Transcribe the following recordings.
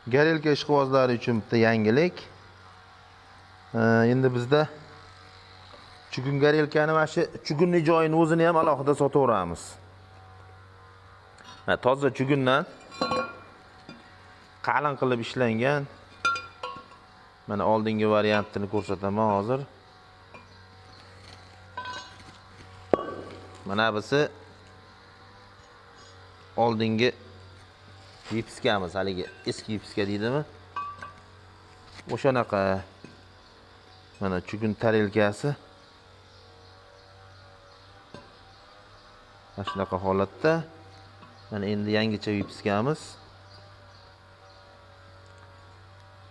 Garelka ishqibozlari uchun bitta yangilik. Endi bizda chugun garelkani mana shu chugunni joyini o'zini ham alohida sotaveramiz. Toza chugundan qalin qilib ishlangan. Mana oldingi variantini ko'rsataman hozir. Mana bisi oldingi vipiskamiz, haligi eski vipiska deydimi? O'shanaqa mana chugun tarelkasi. Mana shunaqa holatda. Mana endi yangicha vipiskamiz.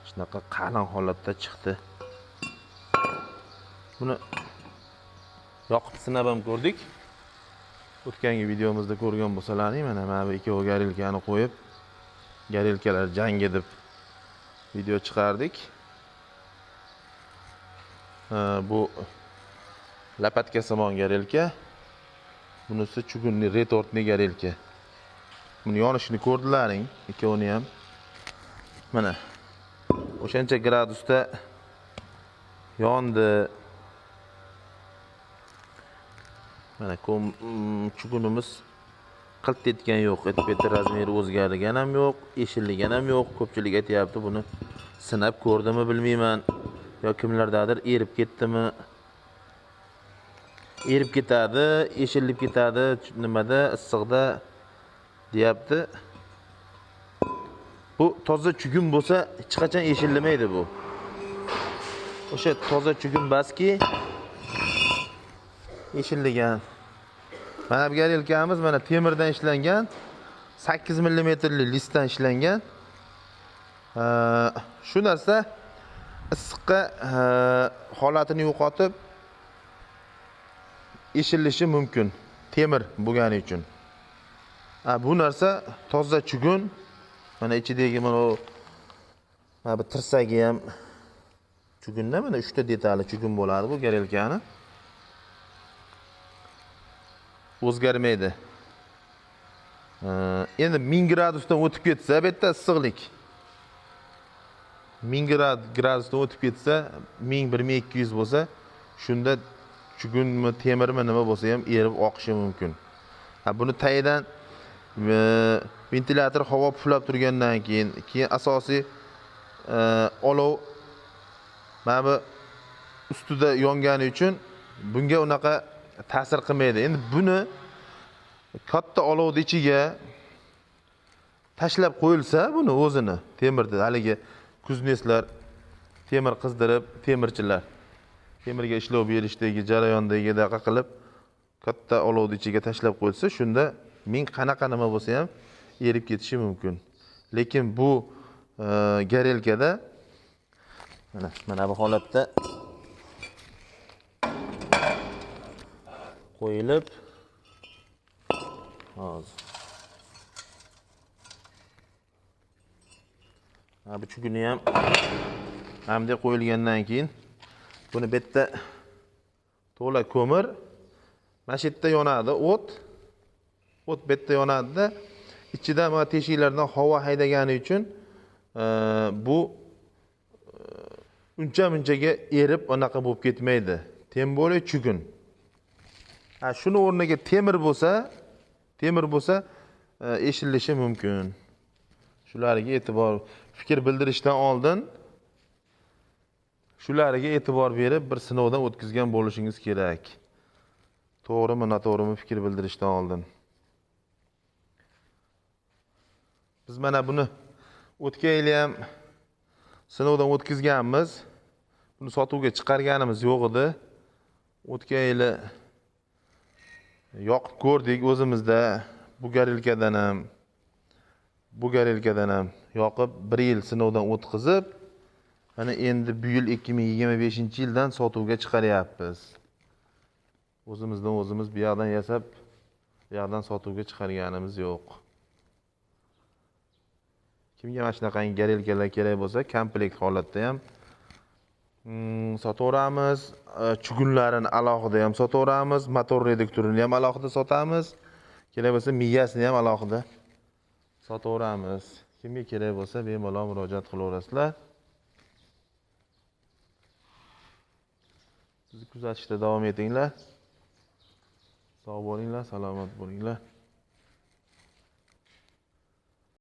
Shunaqa qalin holatda chiqdi. Buni yoqib sinab ham ko'rdik. O'tgangi videomizda ko'rgan bo'lsalaring, mana bu ikkovi garelkani qo'yib, garelkalar jangi deb video chiqardik. Bu lapatka samon garelka. Bunisi chugunli retortli garelka. Buni yonishini ko'rdilaring, ikkovini ham. Mana o'shancha gradusda yondi. Mana chugunimiz qilt etgan yo'q, etpeti razmeri o'zgargan ham yo'q, eshilgan ham yo'q. Ko'pchilik aytayapti, buni sinab ko'rdimi bilmayman, yo kimlardadir erib ketdimi? Erib ketadi, eshilib ketadi, nimada, issiqda deyapti. Bu toza chugun bo'lsa, hech qachon eshilmaydi bu. O'sha toza chugun baski eshilgan. Mana bu garelkamiz mana temirdan ishlangan, 8 mm listdan ishlangan. Shu narsa issiqqa holatini yo'qotib eshilishi mumkin, temir bo'lgani uchun. Bu narsa toza chugun. Mana ichidagi mana bu tirsagi ham chugunda, mana 3 ta detali chugun bo'ladi bu garelkani. O'zgarmaydi. Endi 1000 gradusdan o'tib ketsa, bu yerda issiqlik 1000 gradusdan o'tib ketsa, 1000-1200 bo'lsa, shunda chugunmi, temirmi nima bo'lsa ham erib oqishi mumkin. Buni tagidan ventilyator havo puflab turgandan keyin asosiy olov mana bu ustida yongani uchun bunga unaqa ta'sir qilmaydi. Endi buni katta olovni ichiga tashlab qo'yilsa, buni o'zini temirda haligi kuzneslar, temir qizdirib, temirchilar temirga ishlov berishdagi jarayondagi daqa qilib katta olovni ichiga tashlab qo'yilsa, shunda 1000 qanaqa nima bo'lsa ham erib ketishi mumkin. Lekin bu garelkada mana bu holatda qo'yilib hozir bu chuguni ham hamda qo'yilgandan keyin buni bu yerda to'la ko'mir, mana shu yerda yonadi o't bu yerda yonadi-da, ichida mana teshiklardan havo haydagani uchun bu uncha-munchaga erib unaqa bo'lib ketmaydi. Tem bo'li chugun. Shuni o'rniga temir bo'lsa eshilishi mumkin. Shularga e'tibor, fikr bildirishdan oldin shularga e'tibor berib bir sinovdan o'tkazgan bo'lishingiz kerak. To'g'rimi, noto'g'rimi fikr bildirishdan oldin. Biz mana buni o'tgan yil ham sinovdan o'tkazganmiz. Buni sotuvga chiqarganimiz yo'q edi. O'tgan yili yoqib ko'rdik o'zimizda, bu garelkadan ham yoqib 1 yil sinovdan o'tkazib, mana endi bu yil 2025-yildan sotuvga chiqaryapmiz. O'zimizdan o'zimiz bu yoqdan yasab, bu yoqdan sotuvga chiqarganimiz yo'q. Kimga mana shunaqangi garelkalar kerak bo'lsa, komplekt holatda ham sotaveramiz. Chugunlarini alohida ham sotaveramiz, motor reduktorini ham alohida sotamiz. Kerak bo'lsa miyasini ham alohida sotaveramiz. Kimga kerak bo'lsa bemalol murojaat qilaverasizlar. Sizni kuzatishda davom etinglar. Sog' bo'linglar, salomat bo'linglar.